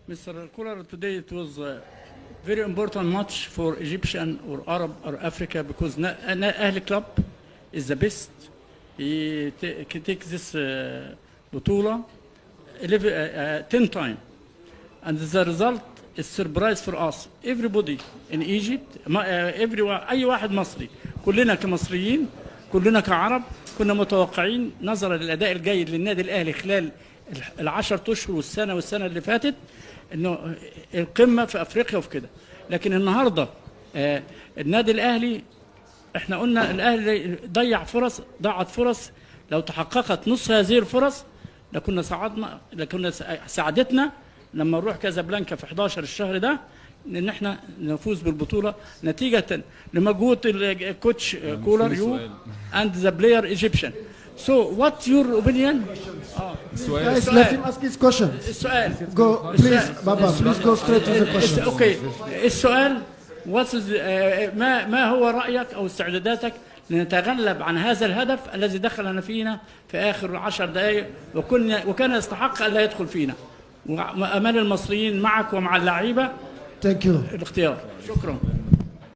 Mr. Kolar, today it was a very important match for Egyptian or Arab or Africa because Ahli Club is the best. He takes this بطولة 10 times, and the result is surprise for us. Everybody in Egypt, everyone, أي واحد مصري، كلنا كمصريين، كلنا كعرب، كنا متوقعين نظرا للأداء الجيد للنادي الأهلي خلال ال10 أشهر والسنة اللي فاتت إنه القمة في أفريقيا وفي كده. لكن النهارده النادي الأهلي احنا قلنا الأهلي ضاعت فرص لو تحققت نص هذه الفرص لكنا ساعدتنا لما نروح كازابلانكا في 11 الشهر ده ان احنا نفوز بالبطوله نتيجه لمجهود الكوتش كولر يو اند ذا بلاير ايجيبشن. So what's your opinion? Guys, let him ask his question. السؤال. Go, please, Baba, please go straight to the question. Okay. السؤال ما هو رأيك أو استعداداتك لنتغلب عن هذا الهدف الذي دخلنا فينا في آخر 10 دقائق وكان يستحق أن لا يدخل فينا، وأمال المصريين معك ومع اللعيبة Thank you. الاختيار. شكرا.